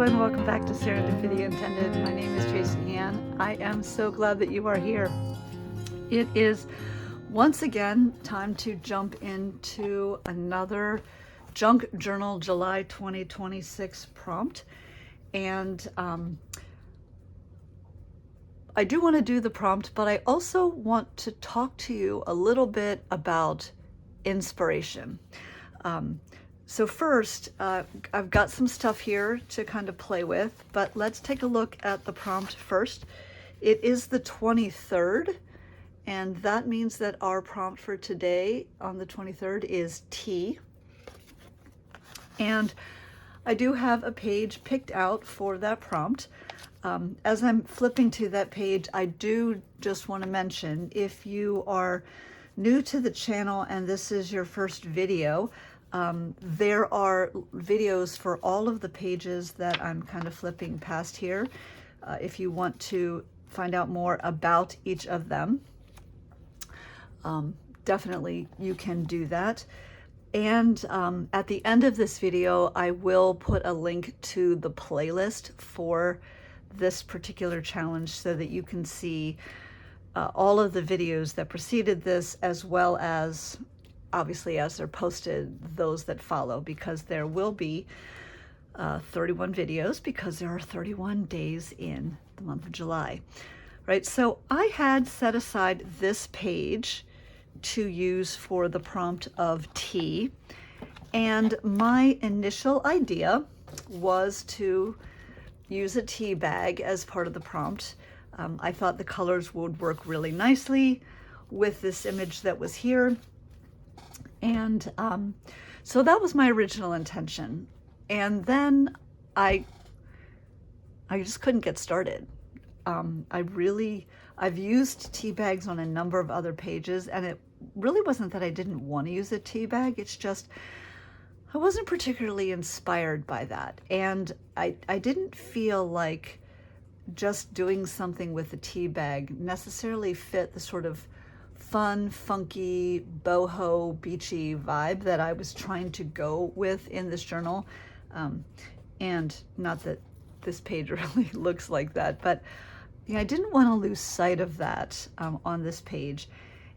and welcome back to Serendipity Intended. My name is Jason Yan. I am so glad that you are here. It is once again time to jump into another Junk Journal July 2026 prompt. And I do want to do the prompt, but I also want to talk to you a little bit about inspiration. So first, I've got some stuff here to kind of play with, but let's take a look at the prompt first. It is the 23rd, and that means that our prompt for today on the 23rd is tea. And I do have a page picked out for that prompt. As I'm flipping to that page, I do just want to mention, if you are new to the channel and this is your first video, there are videos for all of the pages that I'm kind of flipping past here. If you want to find out more about each of them, definitely you can do that. And at the end of this video, I will put a link to the playlist for this particular challenge so that you can see all of the videos that preceded this, as well as, obviously, as they're posted, those that follow, because there will be 31 videos because there are 31 days in the month of July, right? So I had set aside this page to use for the prompt of tea, and my initial idea was to use a tea bag as part of the prompt. I thought the colors would work really nicely with this image that was here. And so that was my original intention. And then I just couldn't get started. I've used tea bags on a number of other pages, and it really wasn't that I didn't want to use a tea bag. It's just I wasn't particularly inspired by that. And I didn't feel like just doing something with a tea bag necessarily fit the sort of fun, funky, boho, beachy vibe that I was trying to go with in this journal. And not that this page really looks like that, but I didn't want to lose sight of that on this page.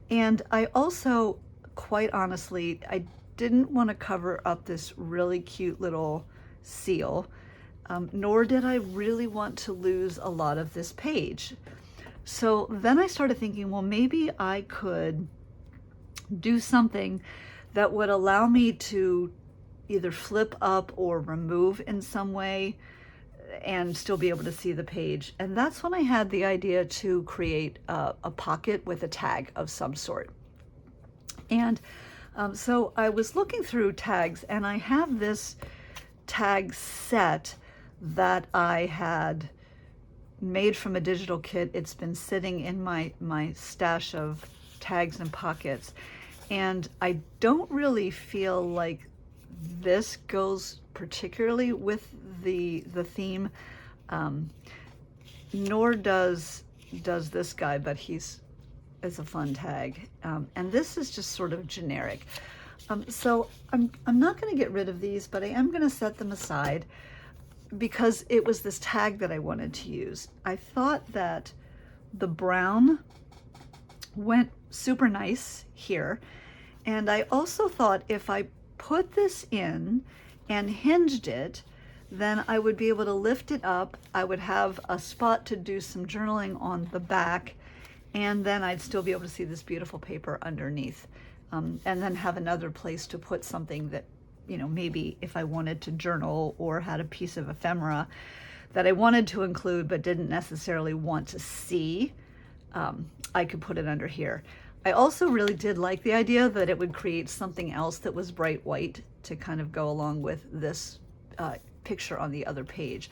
And I also, quite honestly, I didn't want to cover up this really cute little seal, nor did I really want to lose a lot of this page. So then I started thinking, well, maybe I could do something that would allow me to either flip up or remove in some way and still be able to see the page. And that's when I had the idea to create a pocket with a tag of some sort. And so I was looking through tags, and I have this tag set that I had made from a digital kit. It's been sitting in my stash of tags and pockets, and I don't really feel like this goes particularly with the theme, nor does this guy, but it's a fun tag, and this is just sort of generic. So I'm not going to get rid of these, but I am going to set them aside because it was this tag that I wanted to use. I thought that the brown went super nice here, and I also thought if I put this in and hinged it, then I would be able to lift it up. I would have a spot to do some journaling on the back, and then I'd still be able to see this beautiful paper underneath, and then have another place to put something that, maybe if I wanted to journal or had a piece of ephemera that I wanted to include but didn't necessarily want to see, I could put it under here. I also really did like the idea that it would create something else that was bright white to kind of go along with this picture on the other page.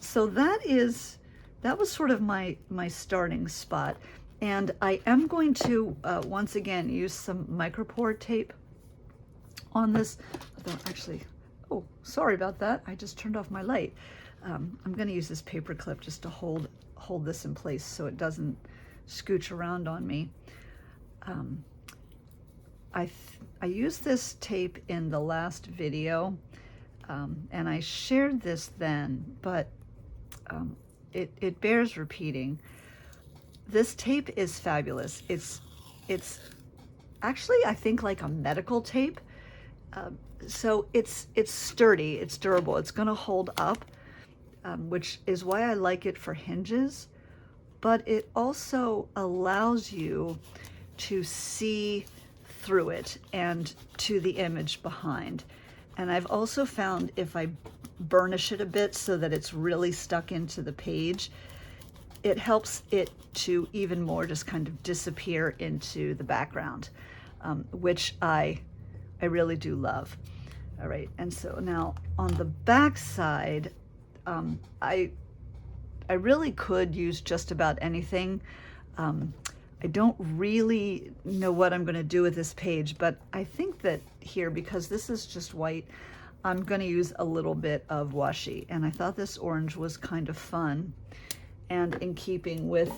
So that was sort of my starting spot. And I am going to, once again, use some micropore tape on this. Actually, oh, sorry about that. I just turned off my light. I'm going to use this paper clip just to hold this in place so it doesn't scooch around on me. I used this tape in the last video, and I shared this then, but it bears repeating. This tape is fabulous. It's actually, I think, like a medical tape. So it's sturdy, it's durable, it's going to hold up, which is why I like it for hinges. But it also allows you to see through it and to the image behind. And I've also found if I burnish it a bit so that it's really stuck into the page, it helps it to even more just kind of disappear into the background, which I really do love. All right, and so now on the back side, I really could use just about anything. I don't really know what I'm going to do with this page, but I think that here, because this is just white, I'm going to use a little bit of washi, and I thought this orange was kind of fun and in keeping with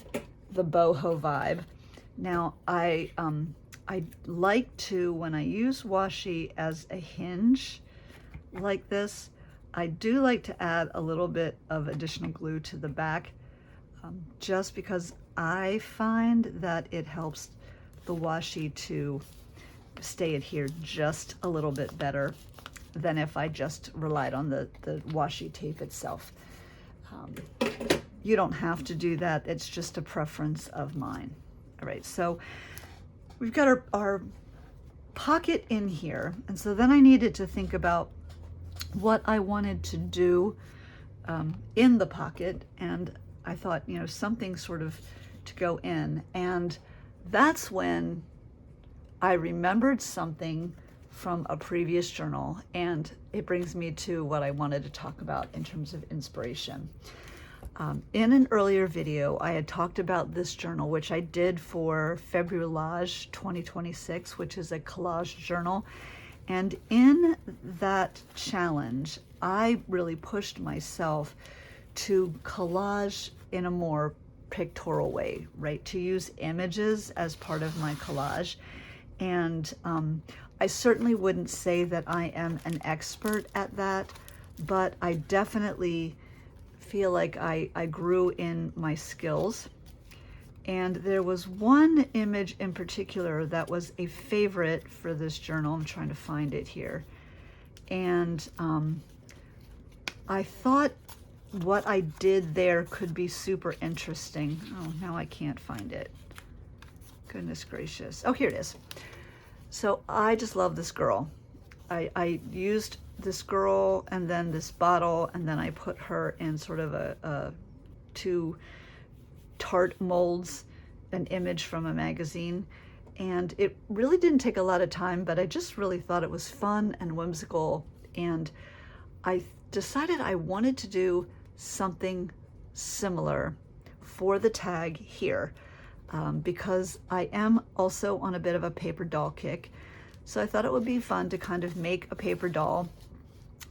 the boho vibe. Now, I like to, when I use washi as a hinge like this, I do like to add a little bit of additional glue to the back, just because I find that it helps the washi to stay adhered just a little bit better than if I just relied on the washi tape itself. You don't have to do that. It's just a preference of mine. All right, so we've got our pocket in here. And so then I needed to think about what I wanted to do in the pocket. And I thought, you know, something sort of to go in. And that's when I remembered something from a previous journal. And it brings me to what I wanted to talk about in terms of inspiration. In an earlier video, I had talked about this journal, which I did for February 2026, which is a collage journal. And in that challenge, I really pushed myself to collage in a more pictorial way, right? To use images as part of my collage. And I certainly wouldn't say that I am an expert at that, but I definitely feel like I grew in my skills. And there was one image in particular that was a favorite for this journal. I'm trying to find it here. And I thought what I did there could be super interesting. Oh, now I can't find it. Goodness gracious. Oh, here it is. So I just love this girl. I used this girl and then this bottle, and then I put her in sort of a two tart molds, an image from a magazine. And it really didn't take a lot of time, but I just really thought it was fun and whimsical. And I decided I wanted to do something similar for the tag here, because I am also on a bit of a paper doll kick. So I thought it would be fun to kind of make a paper doll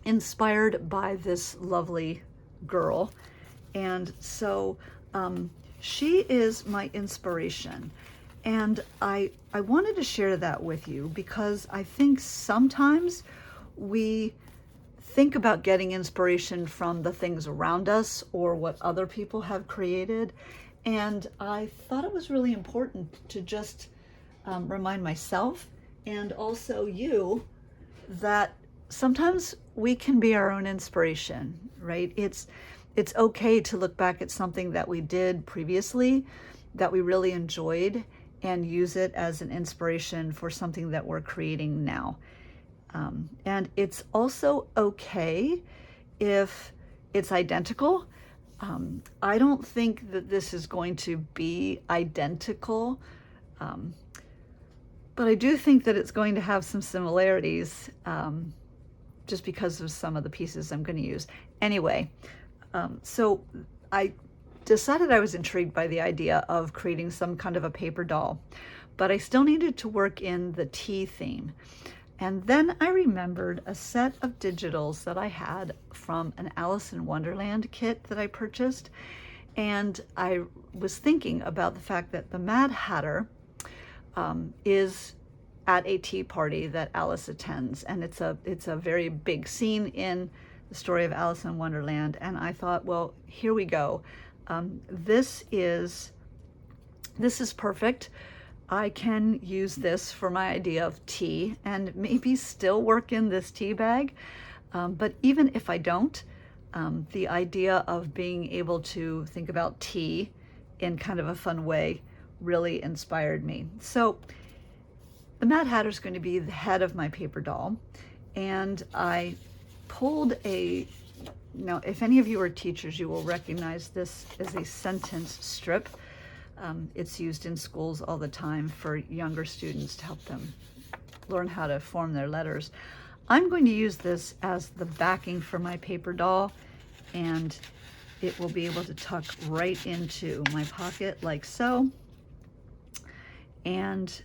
inspired by this lovely girl. And so she is my inspiration. And I wanted to share that with you because I think sometimes we think about getting inspiration from the things around us or what other people have created. And I thought it was really important to just remind myself and also you that sometimes we can be our own inspiration, right? It's okay to look back at something that we did previously that we really enjoyed and use it as an inspiration for something that we're creating now. And it's also okay if it's identical. I don't think that this is going to be identical, but I do think that it's going to have some similarities, just because of some of the pieces I'm going to use. Anyway, so I decided I was intrigued by the idea of creating some kind of a paper doll, but I still needed to work in the tea theme. And then I remembered a set of digitals that I had from an Alice in Wonderland kit that I purchased. And I was thinking about the fact that the Mad Hatter is at a tea party that Alice attends, and it's a very big scene in the story of Alice in Wonderland. And I thought, well, here we go. This is perfect. I can use this for my idea of tea and maybe still work in this tea bag. But even if I don't, the idea of being able to think about tea in kind of a fun way really inspired me. So the Mad Hatter is going to be the head of my paper doll, and I pulled now if any of you are teachers, you will recognize this as a sentence strip. It's used in schools all the time for younger students to help them learn how to form their letters. I'm going to use this as the backing for my paper doll, and it will be able to tuck right into my pocket like so. And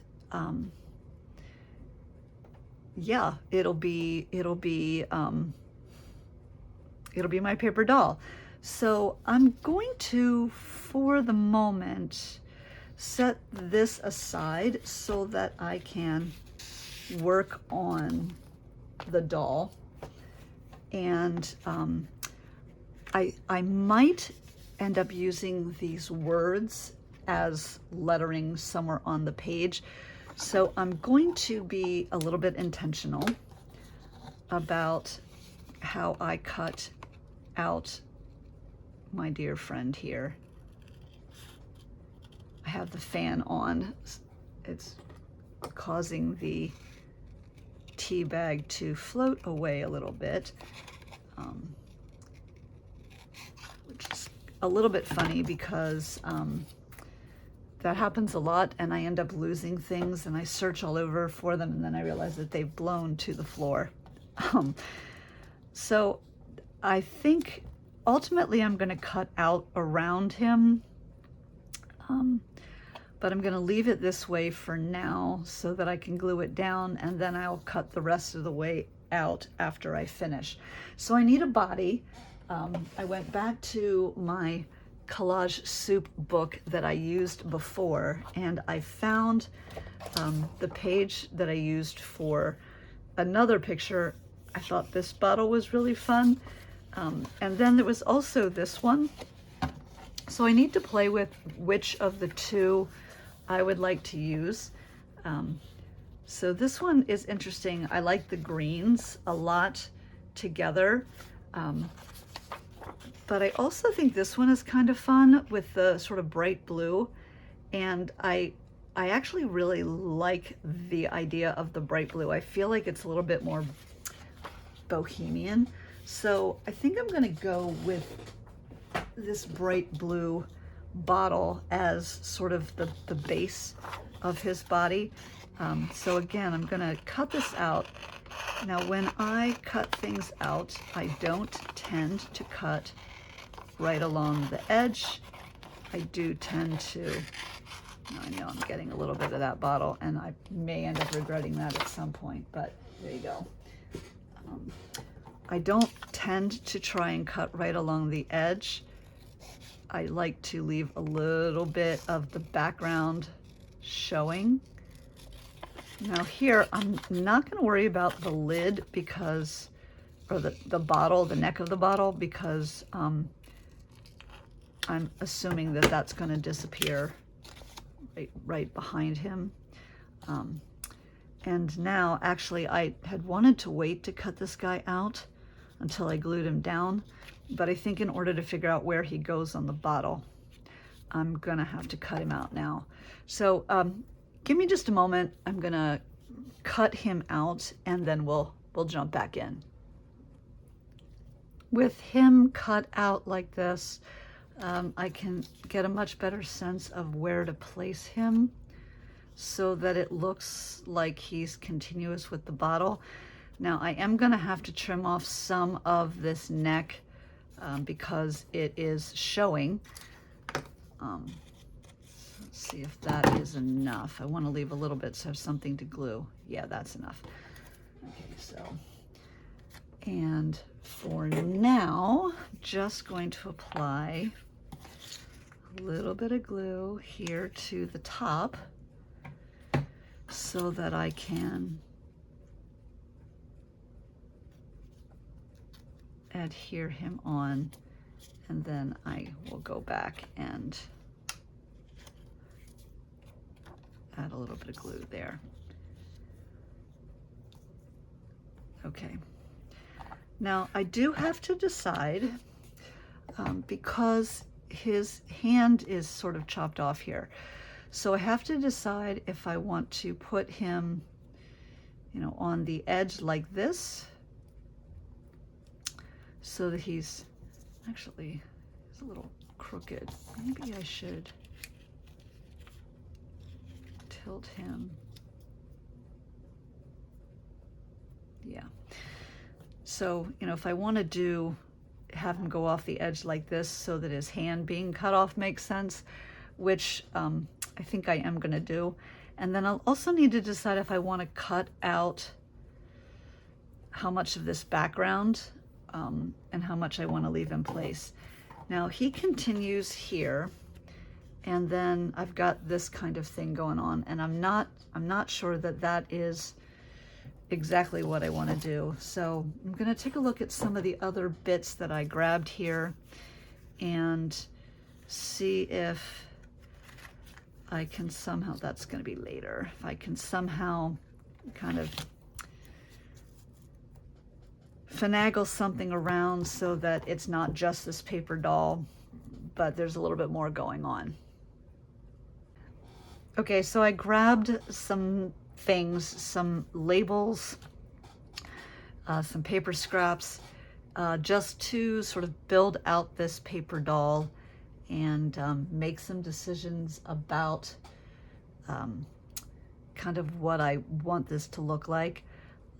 yeah, it'll be my paper doll. So I'm going to, for the moment, set this aside so that I can work on the doll. And I might end up using these words as lettering somewhere on the page. So I'm going to be a little bit intentional about how I cut out my dear friend here. I have the fan on. It's causing the tea bag to float away a little bit, which is a little bit funny because that happens a lot, and I end up losing things, and I search all over for them, and then I realize that they've blown to the floor. So I think ultimately I'm going to cut out around him, but I'm going to leave it this way for now so that I can glue it down, and then I'll cut the rest of the way out after I finish. So I need a body. I went back to my collage soup book that I used before, and I found the page that I used for another picture. I thought this bottle was really fun. And then there was also this one. So I need to play with which of the two I would like to use. So this one is interesting. I like the greens a lot together. But I also think this one is kind of fun with the sort of bright blue. And I actually really like the idea of the bright blue. I feel like it's a little bit more bohemian. So I think I'm going to go with this bright blue bottle as sort of the base of his body. So again, I'm going to cut this out. Now, when I cut things out, I don't tend to cut right along the edge. I do tend to, I know I'm getting a little bit of that bottle, and I may end up regretting that at some point, but there you go. I don't tend to try and cut right along the edge. I like to leave a little bit of the background showing. Now here, I'm not going to worry about the lid because, or the bottle, the neck of the bottle, because I'm assuming that that's going to disappear right behind him. And now, actually, I had wanted to wait to cut this guy out until I glued him down, but I think in order to figure out where he goes on the bottle, I'm gonna have to cut him out now. So give me just a moment. I'm gonna cut him out, and then we'll jump back in. With him cut out like this, I can get a much better sense of where to place him so that it looks like he's continuous with the bottle. Now I am going to have to trim off some of this neck because it is showing. Let's see if that is enough. I want to leave a little bit so I have something to glue. Yeah, that's enough. Okay, so, and for now, just going to apply a little bit of glue here to the top. so that I can adhere him on, and then I will go back and add a little bit of glue there. Okay. Now I do have to decide, because his hand is sort of chopped off here. So I have to decide if I want to put him, you know, on the edge like this, so that he's actually a little crooked. Maybe I should tilt him. Yeah. So, you know, if I want to have him go off the edge like this so that his hand being cut off makes sense, which I think I am going to do. And then I'll also need to decide if I want to cut out how much of this background and how much I want to leave in place. Now he continues here, and then I've got this kind of thing going on, and I'm not sure that that is exactly what I want to do. So I'm going to take a look at some of the other bits that I grabbed here and see if I can somehow, that's going to be later, if I can somehow kind of finagle something around so that it's not just this paper doll, but there's a little bit more going on. Okay, so I grabbed some things, some labels, some paper scraps, just to sort of build out this paper doll and make some decisions about kind of what I want this to look like.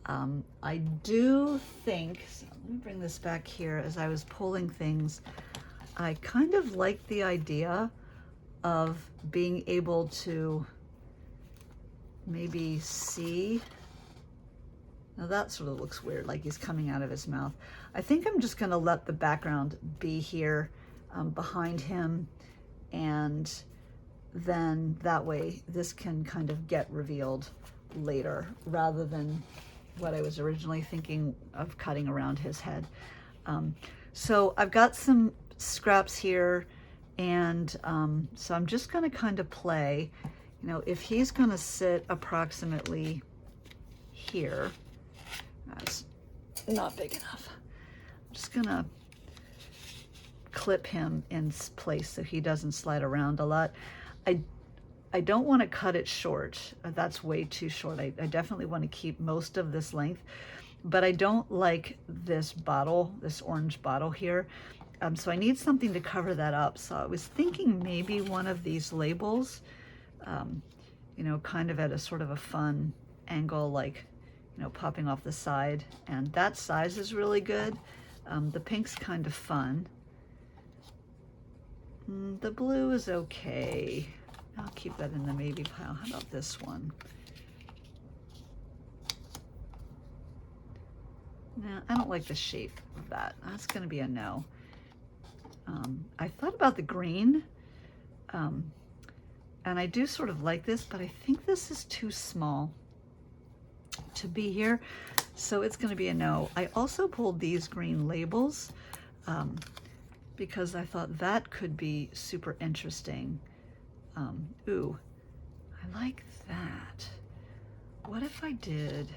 I do think, so let me bring this back here, as I was pulling things, I kind of like the idea of being able to maybe see. Now that sort of looks weird, like he's coming out of his mouth. I think I'm just going to let the background be here behind him, and then that way this can kind of get revealed later, rather than what I was originally thinking of cutting around his head. So I've got some scraps here, and so I'm just going to kind of play. You know, if he's going to sit approximately here, that's not big enough. I'm just going to clip him in place so he doesn't slide around a lot. I don't want to cut it short. That's way too short. I definitely want to keep most of this length, but I don't like this bottle, this orange bottle here. So I need something to cover that up. So I was thinking maybe one of these labels, you know, kind of at a sort of a fun angle, like, you know, popping off the side. And that size is really good. The pink's kind of fun. The blue is okay. I'll keep that in the maybe pile. How about this one? Nah, I don't like the shape of that. That's going to be a no. I thought about the green, and I do sort of like this, but I think this is too small to be here, so it's going to be a no. I also pulled these green labels because I thought that could be super interesting. Ooh, I like that. What if I did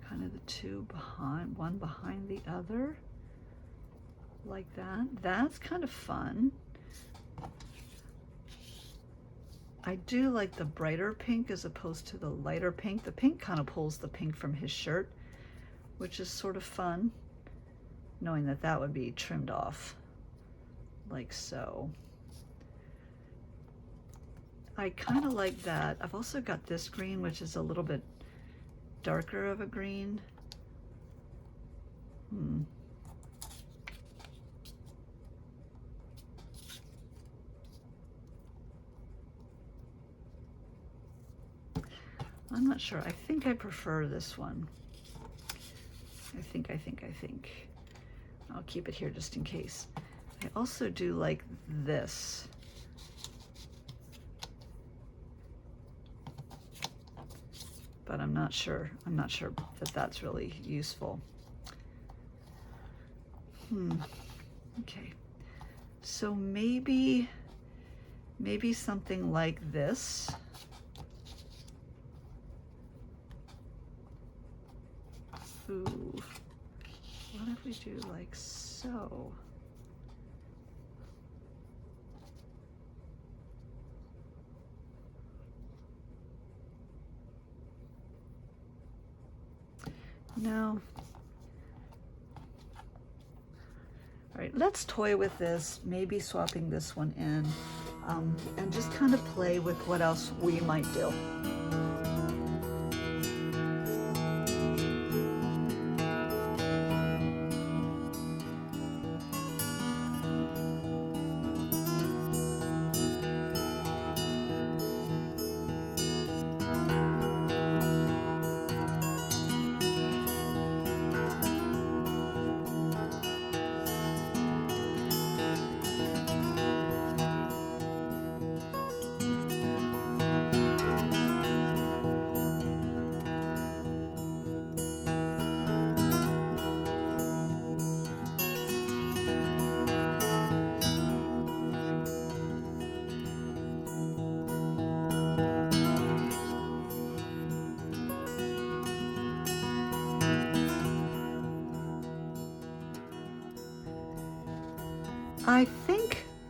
kind of the two behind, one behind the other, like that? That's kind of fun. I do like the brighter pink as opposed to the lighter pink. The pink kind of pulls the pink from his shirt, which is sort of fun, knowing that that would be trimmed off like so. I kind of like that. I've also got this green, which is a little bit darker of a green. I'm not sure. I think I prefer this one. I think. I'll keep it here just in case. I also do like this. but I'm not sure that that's really useful. Okay, so maybe something like this. Ooh, what if we do like so? No. All right, let's toy with this, maybe swapping this one in, and just kind of play with what else we might do.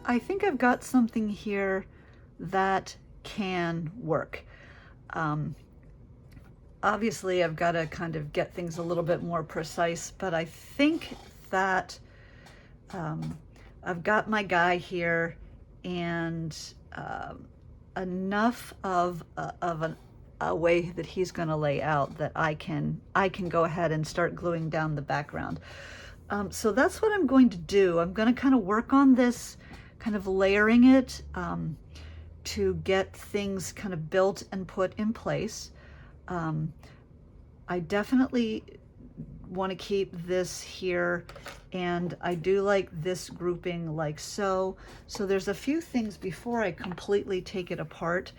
I think I've got something here that can work. Obviously, I've got to kind of get things a little bit more precise, but I think that I've got my guy here, and enough of a way that he's going to lay out that I can go ahead and start gluing down the background. So that's what I'm going to do. I'm going to kind of work on this, kind of layering it to get things kind of built and put in place. I definitely want to keep this here, and I do like this grouping like so. So there's a few things before I completely take it apart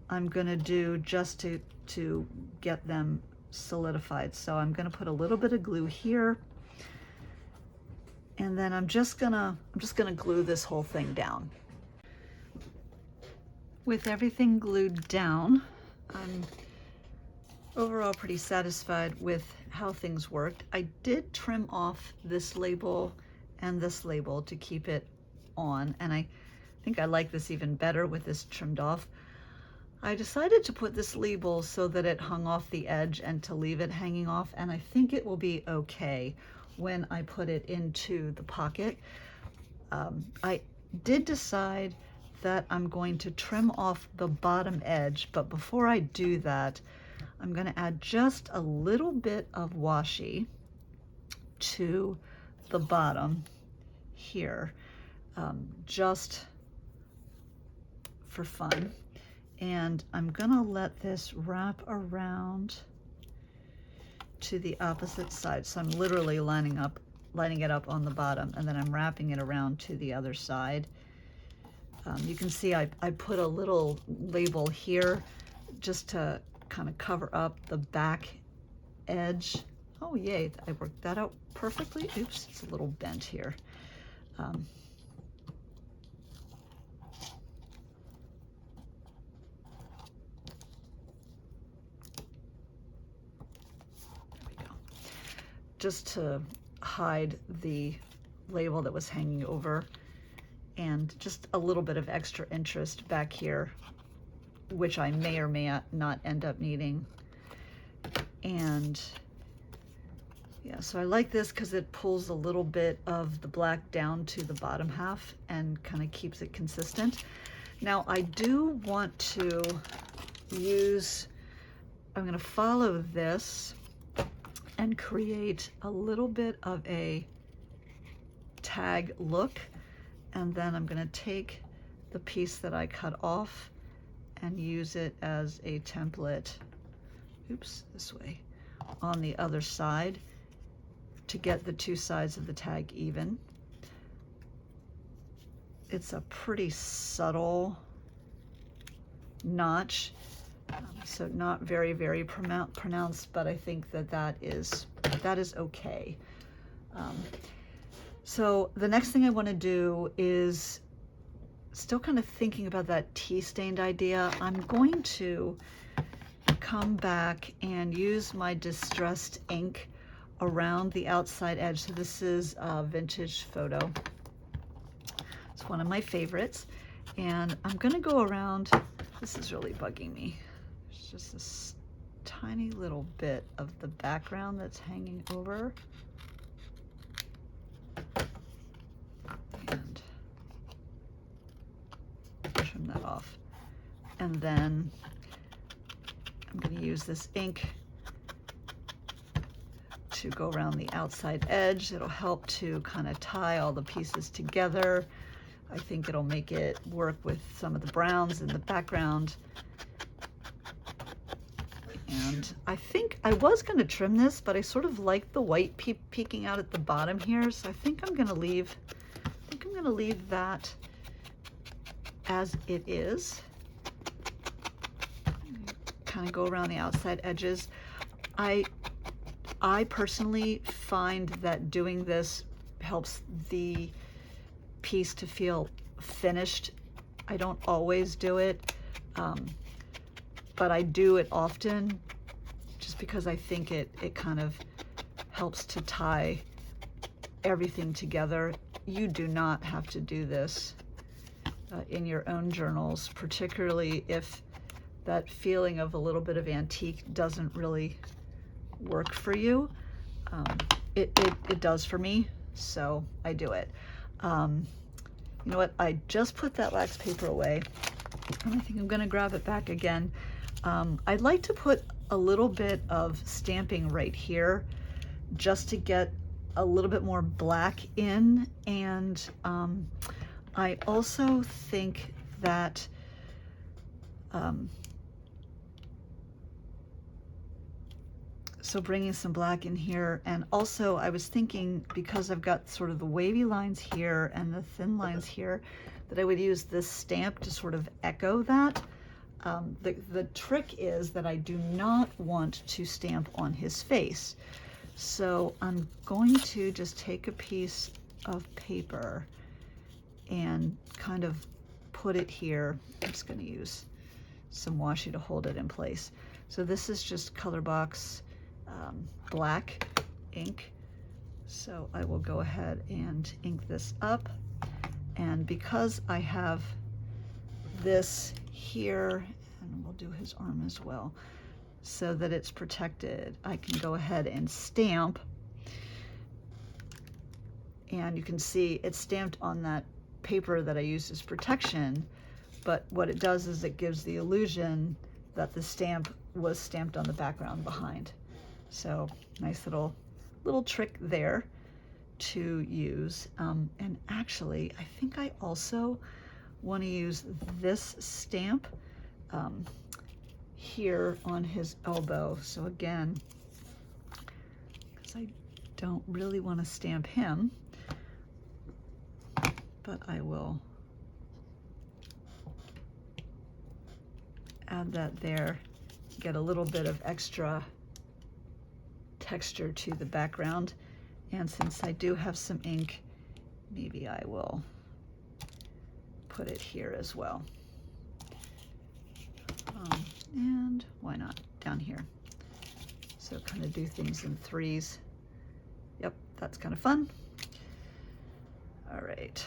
I'm going to do just to get them solidified. So I'm going to put a little bit of glue here. And then I'm just gonna glue this whole thing down. With everything glued down, I'm overall pretty satisfied with how things worked. I did trim off this label and this label to keep it on, and I think I like this even better with this trimmed off. I decided to put this label so that it hung off the edge and to leave it hanging off, and I think it will be okay when I put it into the pocket. I did decide that I'm going to trim off the bottom edge, but before I do that, I'm going to add just a little bit of washi to the bottom here, just for fun. And I'm going to let this wrap around to the opposite side. So I'm literally lining it up on the bottom, and then I'm wrapping it around to the other side. You can see I put a little label here just to kind of cover up the back edge. Oh yay, I worked that out perfectly. Oops, it's a little bent here. Just to hide the label that was hanging over, and just a little bit of extra interest back here, which I may or may not end up needing. And yeah, so I like this because it pulls a little bit of the black down to the bottom half and kind of keeps it consistent. Now I do want to use, I'm going to follow this and create a little bit of a tag look, and then I'm going to take the piece that I cut off and use it as a template, oops, this way, on the other side to get the two sides of the tag even. It's a pretty subtle notch, So not very, very pronounced, but I think that is okay. So the next thing I want to do is, still kind of thinking about that tea stained idea, I'm going to come back and use my distressed ink around the outside edge. So this is a vintage photo. It's one of my favorites. And I'm gonna go around, this is really bugging me. There's just this tiny little bit of the background that's hanging over. And trim that off. And then I'm going to use this ink to go around the outside edge. It'll help to kind of tie all the pieces together. I think it'll make it work with some of the browns in the background. And I think I was going to trim this, but I sort of like the white peeking out at the bottom here, so I think I'm going to leave that as it is. Kind of go around the outside edges. I personally find that doing this helps the piece to feel finished. I don't always do it, but I do it often just because I think it kind of helps to tie everything together. You do not have to do this in your own journals, particularly if that feeling of a little bit of antique doesn't really work for you. It does for me, so I do it. You know what, I just put that wax paper away, and I think I'm gonna grab it back again. I'd like to put a little bit of stamping right here just to get a little bit more black in, and I also think that so bringing some black in here, and also I was thinking, because I've got sort of the wavy lines here and the thin lines here, that I would use this stamp to sort of echo that. The trick is that I do not want to stamp on his face. So I'm going to just take a piece of paper and kind of put it here. I'm just going to use some washi to hold it in place. So this is just Color Box black ink. So I will go ahead and ink this up. And because I have this here, and we'll do his arm as well, so that it's protected, I can go ahead and stamp. And you can see it's stamped on that paper that I used as protection, but what it does is it gives the illusion that the stamp was stamped on the background behind. So nice little trick there to use. And actually, I think I also want to use this stamp here on his elbow. So again, because I don't really want to stamp him, but I will add that there, get a little bit of extra texture to the background. And since I do have some ink, maybe I will put it here as well. And why not down here? So kind of do things in threes. Yep, that's kind of fun. All right.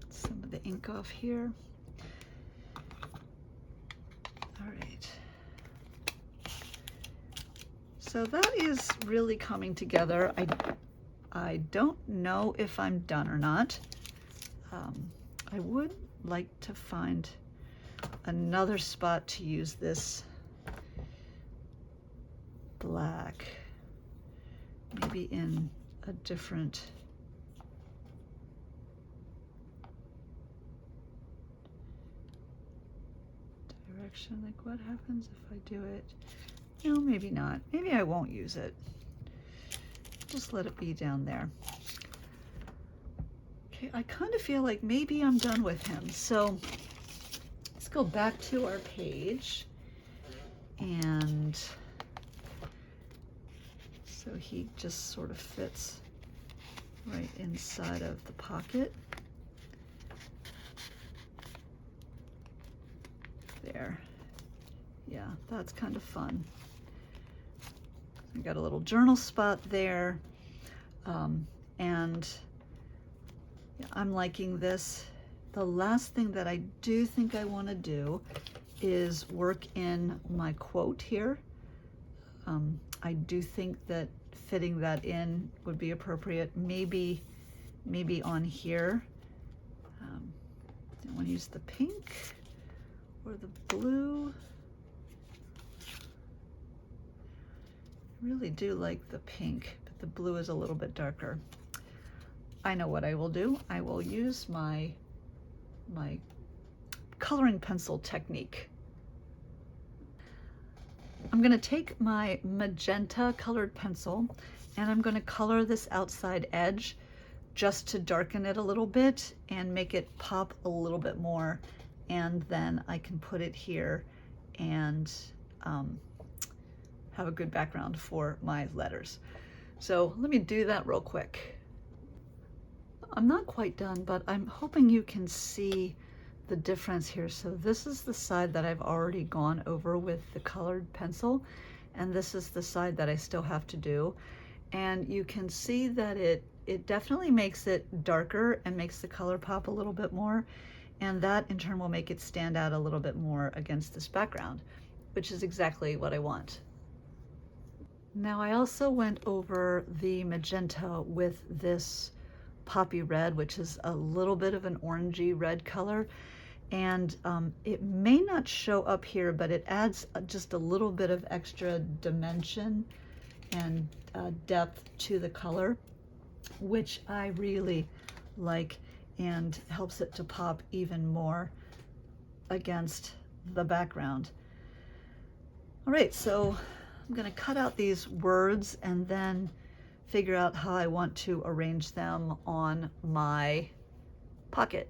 Some of the ink off here. All right. So that is really coming together. I don't know if I'm done or not. I would like to find another spot to use this black, maybe in a different direction. Like, what happens if I do it? No, maybe not. Maybe I won't use it. Just let it be down there. Okay, I kind of feel like maybe I'm done with him. So go back to our page, and so he just sort of fits right inside of the pocket. There. Yeah, that's kind of fun. I got a little journal spot there, and yeah, I'm liking this. The last thing that I do think I want to do is work in my quote here. I do think that fitting that in would be appropriate. Maybe on here. I want to use the pink or the blue. I really do like the pink, but the blue is a little bit darker. I know what I will do. I will use my coloring pencil technique. I'm going to take my magenta colored pencil and I'm going to color this outside edge just to darken it a little bit and make it pop a little bit more, and then I can put it here and have a good background for my letters. So let me do that real quick. I'm not quite done, but I'm hoping you can see the difference here. So this is the side that I've already gone over with the colored pencil, and this is the side that I still have to do. And you can see that it definitely makes it darker and makes the color pop a little bit more, and that in turn will make it stand out a little bit more against this background, which is exactly what I want. Now I also went over the magenta with this poppy red, which is a little bit of an orangey red color, and it may not show up here, but it adds just a little bit of extra dimension and depth to the color, which I really like, and helps it to pop even more against the background. All right, so I'm going to cut out these words and then figure out how I want to arrange them on my pocket.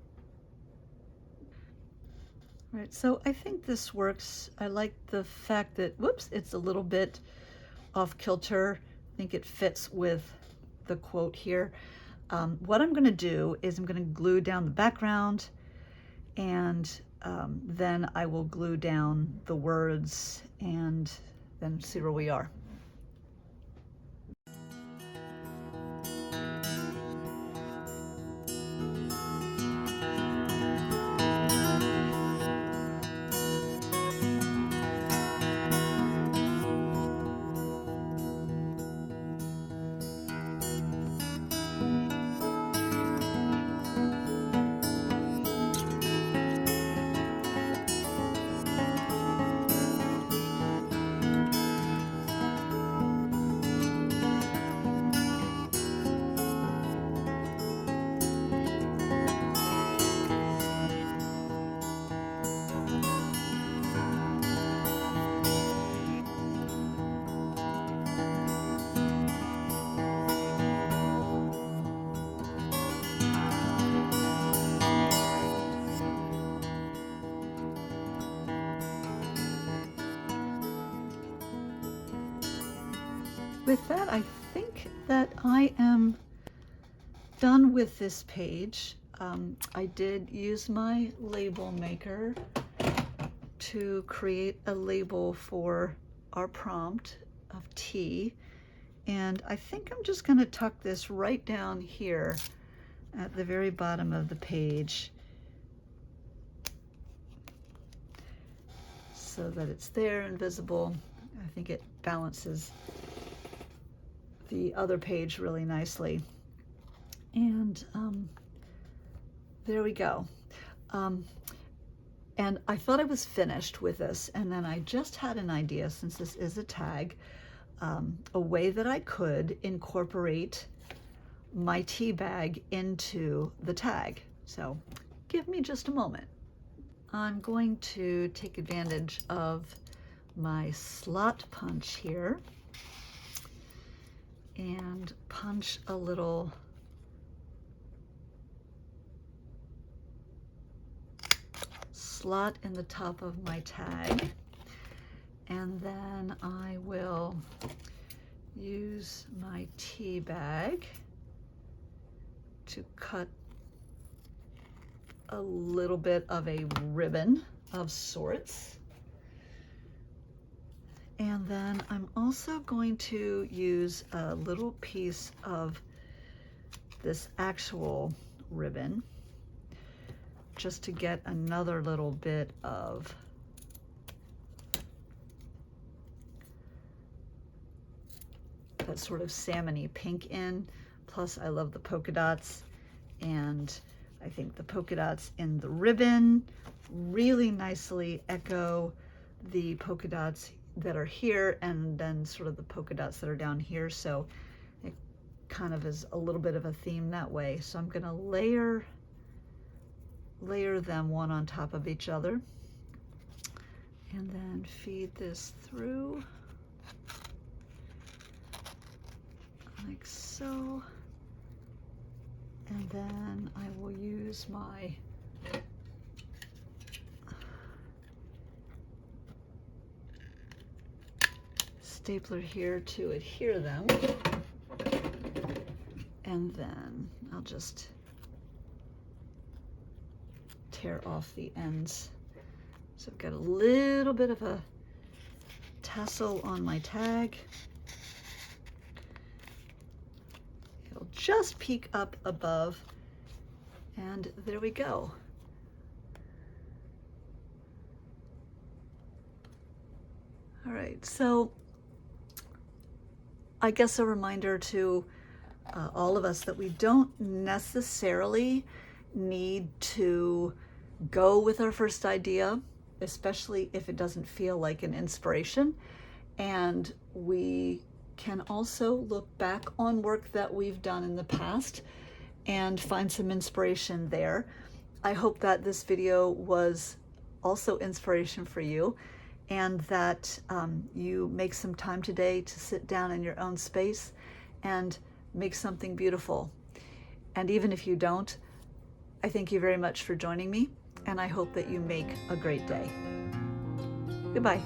All right, so I think this works. I like the fact that, whoops, it's a little bit off kilter. I think it fits with the quote here. What I'm going to do is I'm going to glue down the background, and then I will glue down the words and then see where we are. With that, I think that I am done with this page. I did use my label maker to create a label for our prompt of tea, and I think I'm just going to tuck this right down here at the very bottom of the page so that it's there and visible. I think it balances the other page really nicely. And there we go. And I thought I was finished with this, and then I just had an idea, since this is a tag, a way that I could incorporate my tea bag into the tag. So give me just a moment. I'm going to take advantage of my slot punch here and punch a little slot in the top of my tag, and then I will use my tea bag to cut a little bit of a ribbon of sorts. And then I'm also going to use a little piece of this actual ribbon just to get another little bit of that sort of salmon-y pink in. Plus I love the polka dots, and I think the polka dots in the ribbon really nicely echo the polka dots that are here, and then sort of the polka dots that are down here. So it kind of is a little bit of a theme that way. So I'm gonna layer them one on top of each other, and then feed this through like so. And then I will use my stapler here to adhere them. And then I'll just tear off the ends. So I've got a little bit of a tassel on my tag. It'll just peek up above, and there we go. All right, so I guess a reminder to all of us that we don't necessarily need to go with our first idea, especially if it doesn't feel like an inspiration. And we can also look back on work that we've done in the past and find some inspiration there. I hope that this video was also inspiration for you, and that you make some time today to sit down in your own space and make something beautiful. And even if you don't, I thank you very much for joining me, and I hope that you make a great day. Goodbye.